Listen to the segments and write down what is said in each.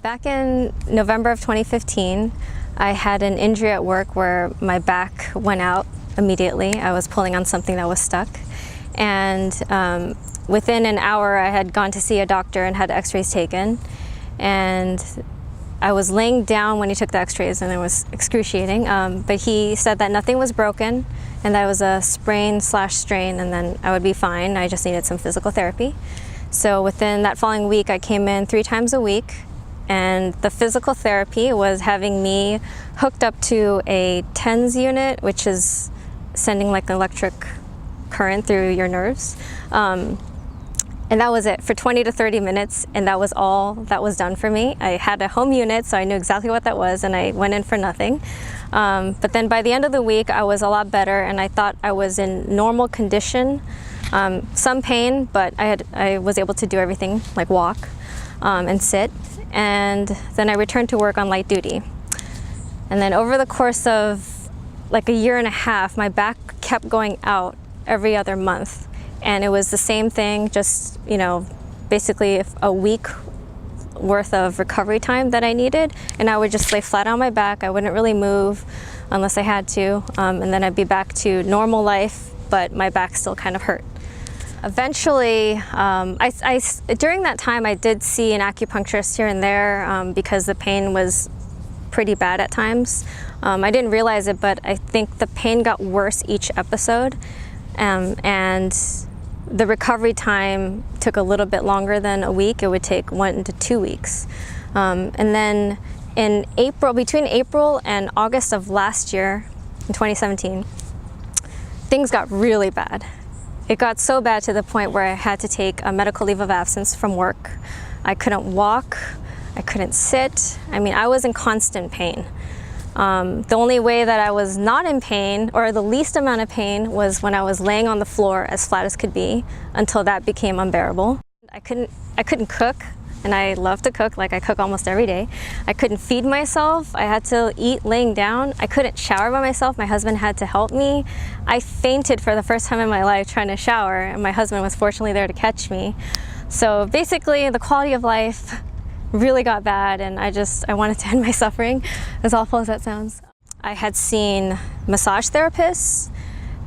Back in November of 2015, I had an injury at work where my back went out immediately. I was pulling on something that was stuck. And within an hour, I had gone to see a doctor and had x-rays taken. And I was laying down when he took the x-rays, and it was excruciating. But he said that nothing was broken and that it was a sprain/strain, and then I would be fine. I just needed some physical therapy. So within that following week, I came in 3 times a week. And the physical therapy was having me hooked up to a TENS unit, which is sending like electric current through your nerves. And that was it for 20 to 30 minutes, and that was all that was done for me. I had a home unit, so I knew exactly what that was, and I went in for nothing. But then by the end of the week, I was a lot better, and I thought I was in normal condition. Some pain, but I was able to do everything, like walk and sit. And then I returned to work on light duty. And then over the course of like a year and a half, my back kept going out every other month. And it was the same thing, just, you know, basically a week worth of recovery time that I needed. And I would just lay flat on my back. I wouldn't really move unless I had to. And then I'd be back to normal life, but my back still kind of hurt. Eventually, during that time, I did see an acupuncturist here and there because the pain was pretty bad at times. I didn't realize it, but I think the pain got worse each episode, and the recovery time took a little bit longer than a week. It would take 1 to 2 weeks. And then in April, between April and August of last year, in 2017, things got really bad. It got so bad to the point where I had to take a medical leave of absence from work. I couldn't walk, I couldn't sit. I mean, I was in constant pain. The only way that I was not in pain, or the least amount of pain, was when I was laying on the floor as flat as could be, until that became unbearable. I couldn't cook, and I love to cook, like I cook almost every day. I couldn't feed myself. I had to eat laying down. I couldn't shower by myself. My husband had to help me. I fainted for the first time in my life trying to shower, and my husband was fortunately there to catch me. So basically, the quality of life really got bad, and I wanted to end my suffering, as awful as that sounds. I had seen massage therapists,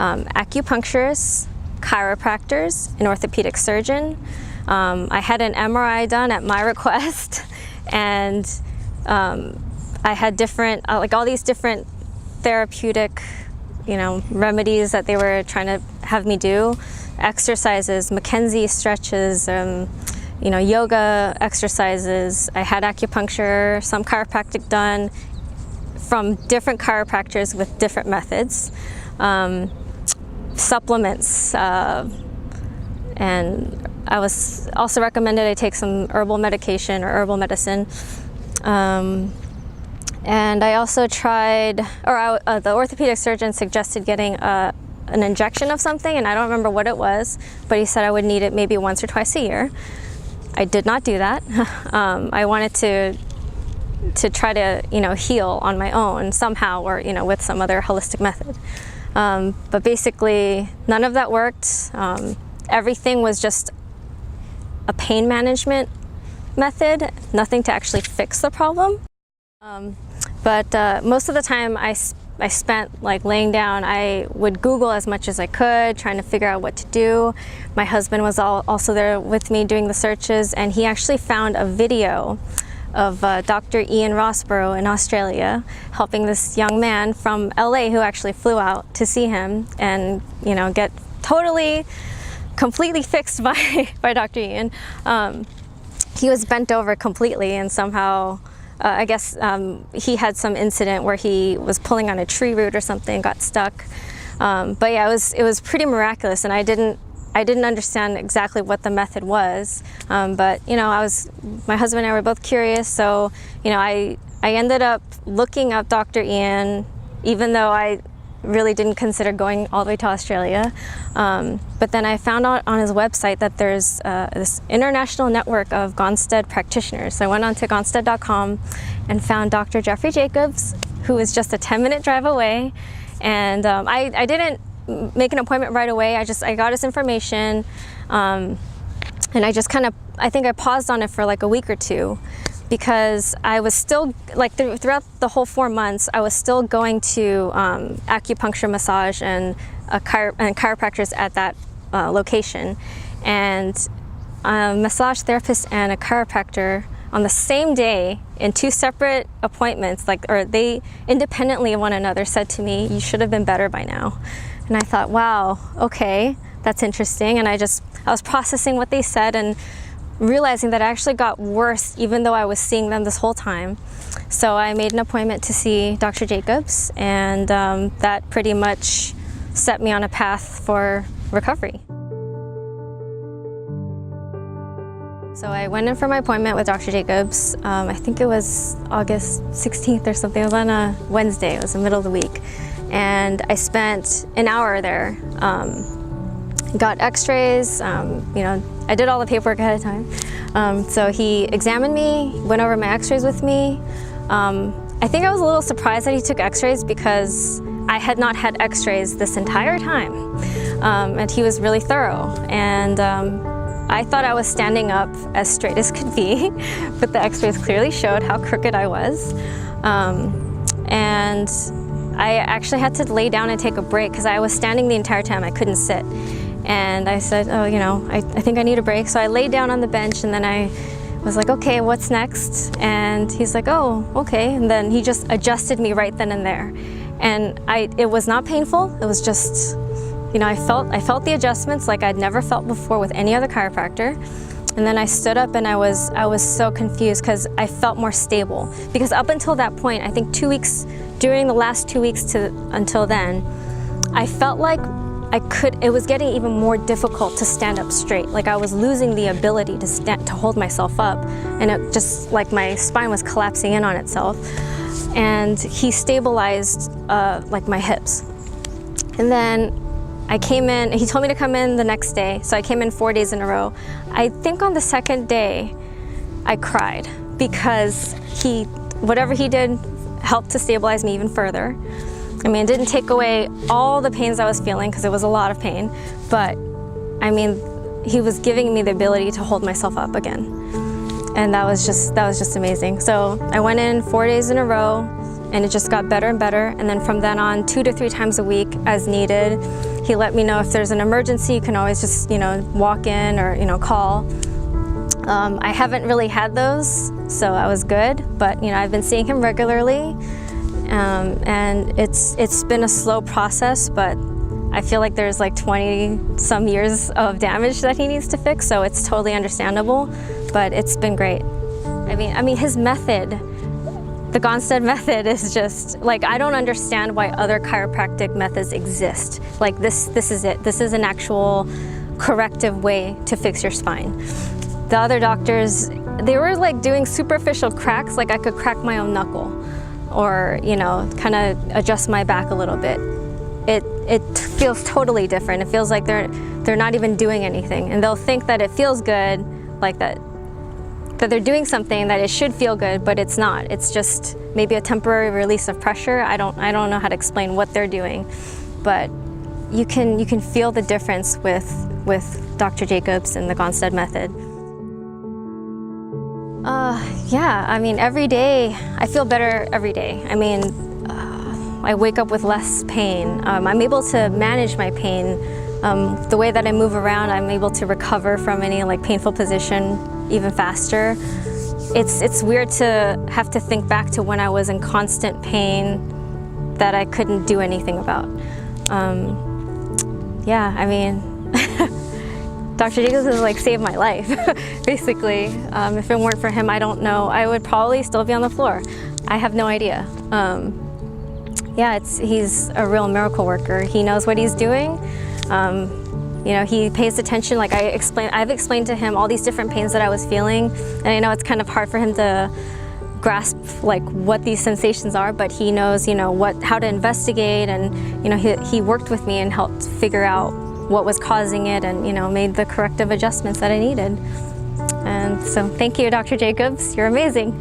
acupuncturists, chiropractors, an orthopedic surgeon. I had an MRI done at my request, and I had different, like all these different therapeutic, you know, remedies that they were trying to have me do. Exercises, Mackenzie stretches, you know, yoga exercises. I had acupuncture, some chiropractic done from different chiropractors with different methods. Supplements, and I was also recommended I take some herbal medication or herbal medicine. And I also tried, the orthopedic surgeon suggested getting an injection of something, and I don't remember what it was, but he said I would need it maybe once or twice a year. I did not do that. I wanted to try to, you know, heal on my own somehow, or, you know, with some other holistic method. But basically, none of that worked. Everything was just a pain management method, nothing to actually fix the problem. But most of the time I spent like laying down. I would Google as much as I could, trying to figure out what to do. My husband was also there with me doing the searches, and he actually found a video of Dr. Ian Rossborough in Australia helping this young man from LA who actually flew out to see him and, you know, get completely fixed by Dr. Ian. He was bent over completely, and somehow I guess he had some incident where he was pulling on a tree root or something, got stuck. But yeah, it was pretty miraculous, and I didn't understand exactly what the method was. But you know, my husband and I were both curious, so you know, I ended up looking up Dr. Ian, even though I really didn't consider going all the way to Australia. But then I found out on his website that there's this international network of Gonstead practitioners. So I went on to Gonstead.com and found Dr. Jeffrey Jacobs, who was just a 10-minute drive away. And I didn't make an appointment right away. I got his information, and I just I think I paused on it for like a week or two. because I was still, like throughout the whole 4 months, I was still going to acupuncture, massage, and chiropractors at that location. And a massage therapist and a chiropractor on the same day in 2 separate appointments, or they independently of one another, said to me, "You should have been better by now." And I thought, wow, okay, that's interesting. And I was processing what they said and realizing that I actually got worse even though I was seeing them this whole time. So I made an appointment to see Dr. Jacobs, and that pretty much set me on a path for recovery. So I went in for my appointment with Dr. Jacobs. I think it was August 16th or something. It was on a Wednesday. It was the middle of the week. And I spent an hour there. Got x-rays, I did all the paperwork ahead of time. So he examined me, went over my x-rays with me. I think I was a little surprised that he took x-rays because I had not had x-rays this entire time. And he was really thorough. And I thought I was standing up as straight as could be, but the x-rays clearly showed how crooked I was. And I actually had to lay down and take a break because I was standing the entire time. I couldn't sit. And I said, oh, I think I need a break. So I laid down on the bench, and then I was like, okay, what's next? And he's like, oh, okay. And then he just adjusted me right then and there. And it was not painful. It was just, I felt the adjustments like I'd never felt before with any other chiropractor. And then I stood up, and I was so confused because I felt more stable. Because up until that point, I think 2 weeks, during the last 2 weeks until then, I felt like it was getting even more difficult to stand up straight. Like I was losing the ability to hold myself up, and it just like my spine was collapsing in on itself. And he stabilized like my hips. And then I came in, he told me to come in the next day. So I came in 4 days in a row. I think on the second day, I cried because whatever he did helped to stabilize me even further. I mean, it didn't take away all the pains I was feeling because it was a lot of pain, but I mean, he was giving me the ability to hold myself up again. And that was just amazing. So I went in 4 days in a row, and it just got better and better. And then from then on, 2 to 3 times a week as needed. He let me know if there's an emergency, you can always just, walk in or, call. I haven't really had those, so I was good, but I've been seeing him regularly. And it's been a slow process, but I feel like there's like 20 some years of damage that he needs to fix, so it's totally understandable, but it's been great. I mean his method, the Gonstead method, is just like, I don't understand why other chiropractic methods exist. Like this is it. This is an actual corrective way to fix your spine. The other doctors, they were like doing superficial cracks, like I could crack my own knuckle, or kind of adjust my back a little bit. It feels totally different. It feels like they're not even doing anything, and they'll think that it feels good, like that they're doing something that it should feel good, but it's not. It's just maybe a temporary release of pressure. I don't know how to explain what they're doing, but you can feel the difference with Dr. Jacobs and the Gonstead method. Yeah, I mean, every day, I feel better every day. I mean, I wake up with less pain. I'm able to manage my pain. The way that I move around, I'm able to recover from any like painful position even faster. It's weird to have to think back to when I was in constant pain that I couldn't do anything about. Yeah, I mean, Dr. Jacobs has like saved my life, basically. If it weren't for him, I don't know. I would probably still be on the floor. I have no idea. Yeah, he's a real miracle worker. He knows what he's doing. He pays attention. Like I've explained to him all these different pains that I was feeling, and I know it's kind of hard for him to grasp like what these sensations are, but he knows, how to investigate, and he worked with me and helped figure out what was causing it, and made the corrective adjustments that I needed. And so thank you, Dr. Jacobs. You're amazing.